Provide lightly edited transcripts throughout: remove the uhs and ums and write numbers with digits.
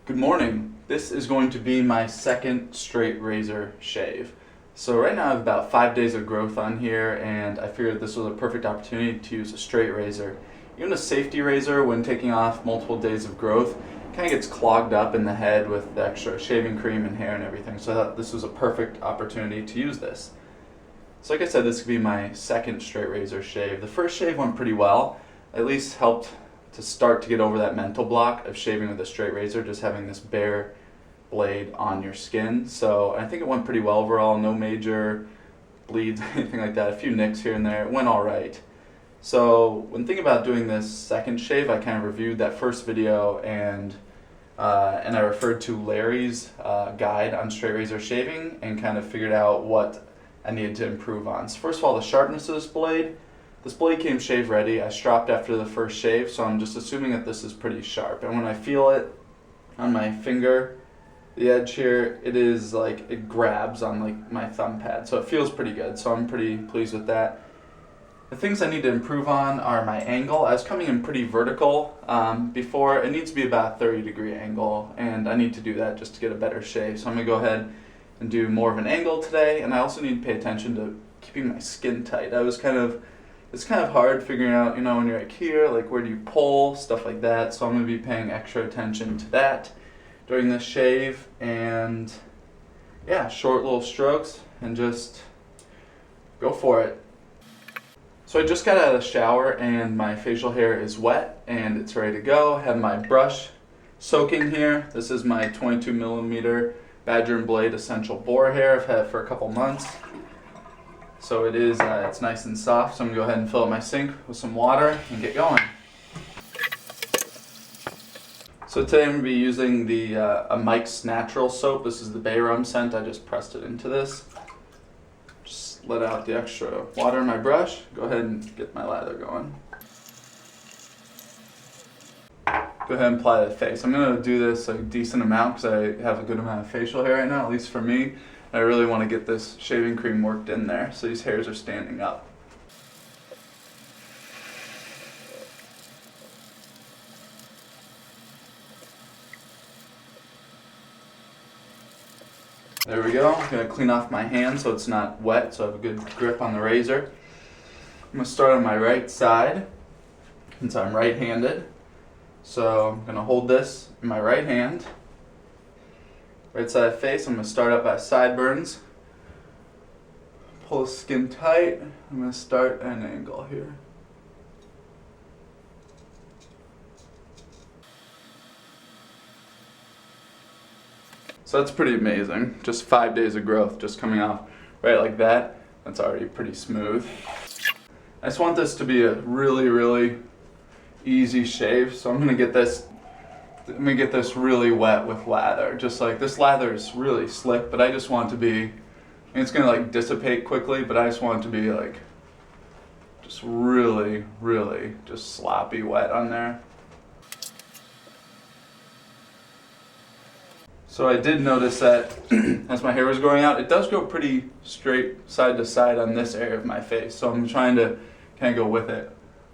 Good morning. This is going to be my second straight razor shave. So right now I have about 5 days of growth on here, and I figured this was a perfect opportunity to use a straight razor. Even a safety razor, when taking off multiple days of growth, kind of gets clogged up in the head with the extra shaving cream and hair and everything. So I thought this was a perfect opportunity to use this. So like I said, this could be my second straight razor shave. The first shave went pretty well. At least helped to start to get over that mental block of shaving with a straight razor, just having this bare blade on your skin. So I think it went pretty well overall, no major bleeds, anything like that, a few nicks here and there. It went all right. So when thinking about doing this second shave, I kind of reviewed that first video and I referred to Larry's guide on straight razor shaving and kind of figured out what I needed to improve on. So first of all, the sharpness of this blade. This blade came shave ready. I stropped after the first shave, so I'm just assuming that this is pretty sharp. And when I feel it on my finger, the edge here, it is like, it grabs on like my thumb pad. So it feels pretty good, so I'm pretty pleased with that. The things I need to improve on are my angle. I was coming in pretty vertical before. It needs to be about a 30-degree angle, and I need to do that just to get a better shave. So I'm gonna go ahead and do more of an angle today, and I also need to pay attention to keeping my skin tight. It's kind of hard figuring out, when you're like here, like where do you pull, stuff like that. So I'm going to be paying extra attention to that during this shave. And yeah, short little strokes and just go for it. So I just got out of the shower and my facial hair is wet and it's ready to go. I have my brush soaking here. This is my 22mm Badger & Blade Essential Boar hair. I've had it for a couple months. So it is, it's nice and soft, so I'm going to go ahead and fill up my sink with some water and get going. So today I'm going to be using the a Mike's Natural soap. This is the bay rum scent. I just pressed it into this. Just let out the extra water in my brush. Go ahead and get my lather going. Go ahead and apply to the face. I'm going to do this a decent amount because I have a good amount of facial hair right now, at least for me. I really want to get this shaving cream worked in there so these hairs are standing up. There we go. I'm going to clean off my hand so it's not wet, so I have a good grip on the razor. I'm going to start on my right side since I'm right-handed. So I'm going to hold this in my right hand. Right side of the face, I'm going to start up by sideburns. Pull the skin tight. I'm going to start at an angle here. So that's pretty amazing. Just 5 days of growth just coming off right like that. That's already pretty smooth. I just want this to be a really, really easy shave. So I'm going to get this really wet with lather. Just like, this lather is really slick, but I just want it to be, it's gonna like dissipate quickly, but I just want it to be like, just really, really just sloppy wet on there. So I did notice that as my hair was growing out, it does go pretty straight side to side on this area of my face. So I'm trying to kind of go with it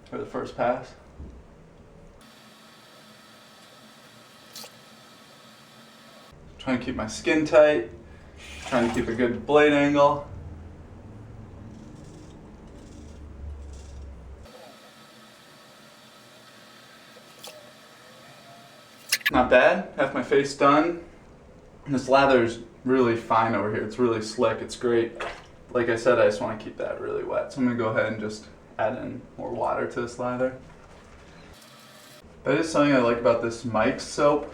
for the first pass. Trying to keep my skin tight, trying to keep a good blade angle. Not bad, half my face done. This lather is really fine over here, it's really slick, it's great. Like I said, I just want to keep that really wet, so I'm going to go ahead and just add in more water to this lather. That is something I like about this Mike's soap.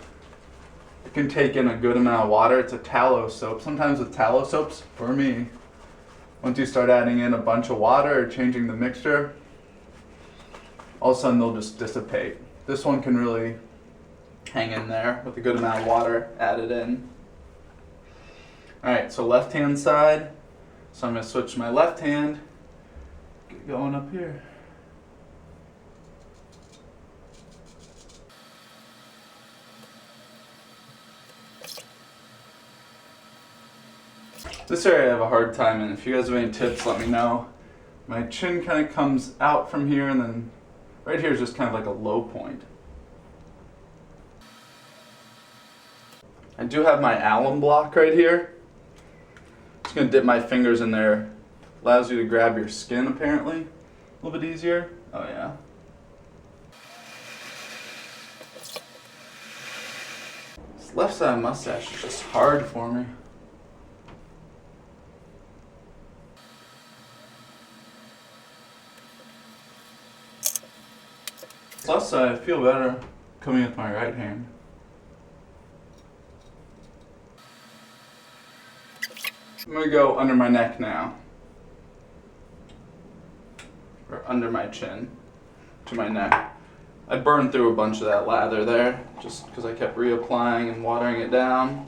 It can take in a good amount of water. It's a tallow soap. Sometimes with tallow soaps, for me, once you start adding in a bunch of water or changing the mixture, all of a sudden they'll just dissipate. This one can really hang in there with a good amount of water added in. Alright, so left hand side. So I'm going to switch to my left hand. Get going up here. This area I have a hard time in. If you guys have any tips, let me know. My chin kind of comes out from here, and then right here is just kind of like a low point. I do have my alum block right here. Just gonna dip my fingers in there. Allows you to grab your skin apparently a little bit easier. Oh yeah. This left side mustache is just hard for me. Left side, I feel better coming with my right hand. I'm gonna go under my neck now. Or under my chin to my neck. I burned through a bunch of that lather there just because I kept reapplying and watering it down.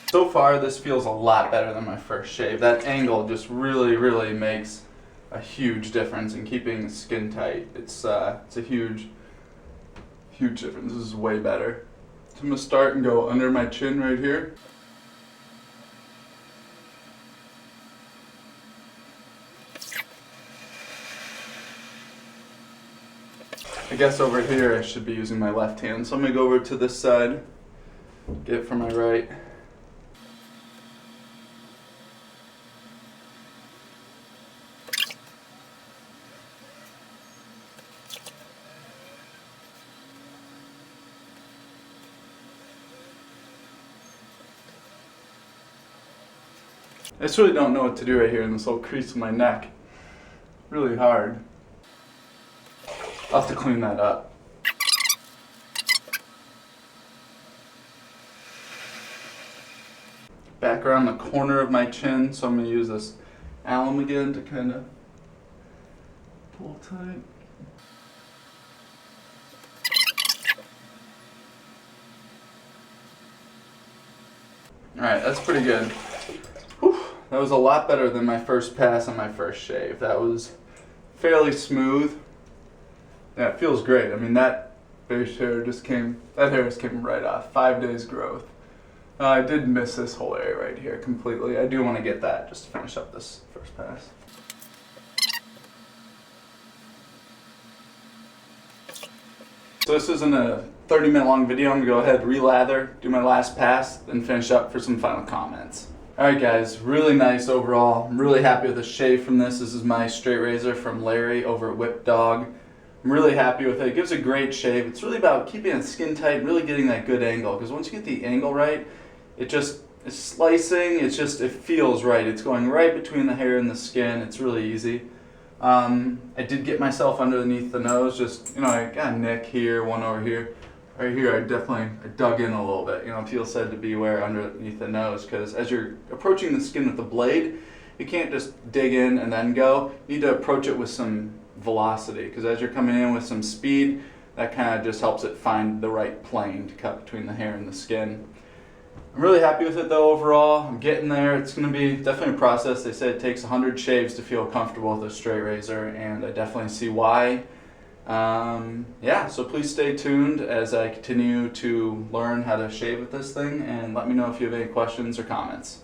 So far this feels a lot better than my first shave. That angle just really makes a huge difference in keeping the skin tight. It's a huge difference. This is way better. So I'm gonna start and go under my chin right here. I guess over here I should be using my left hand. So I'm gonna go over to this side, get it from my right. I just really don't know what to do right here in this little crease of my neck. Really hard. I'll have to clean that up. Back around the corner of my chin, so I'm going to use this alum again to kind of pull tight. Alright, that's pretty good. Whew, that was a lot better than my first pass on my first shave. That was fairly smooth. Yeah, it feels great. I mean, that face hair just came right off. 5 days growth. I did miss this whole area right here completely. I do want to get that just to finish up this first pass. So this isn't a 30-minute long video. I'm going to go ahead, relather, do my last pass, then finish up for some final comments. Alright guys, really nice overall. I'm really happy with the shave from this. This is my straight razor from Larry over at Whip Dog. I'm really happy with it. It gives a great shave. It's really about keeping it skin tight and really getting that good angle. Because once you get the angle right, it's slicing, it feels right. It's going right between the hair and the skin. It's really easy. I did get myself underneath the nose. Just, I got a nick here, one over here. Right here, I dug in a little bit. Teal said to beware underneath the nose, because as you're approaching the skin with the blade, you can't just dig in and then go. You need to approach it with some velocity, because as you're coming in with some speed, that kind of just helps it find the right plane to cut between the hair and the skin. I'm really happy with it though overall. I'm getting there. It's going to be definitely a process. They said it takes 100 shaves to feel comfortable with a straight razor, and I definitely see why. Yeah, so please stay tuned as I continue to learn how to shave with this thing, and let me know if you have any questions or comments.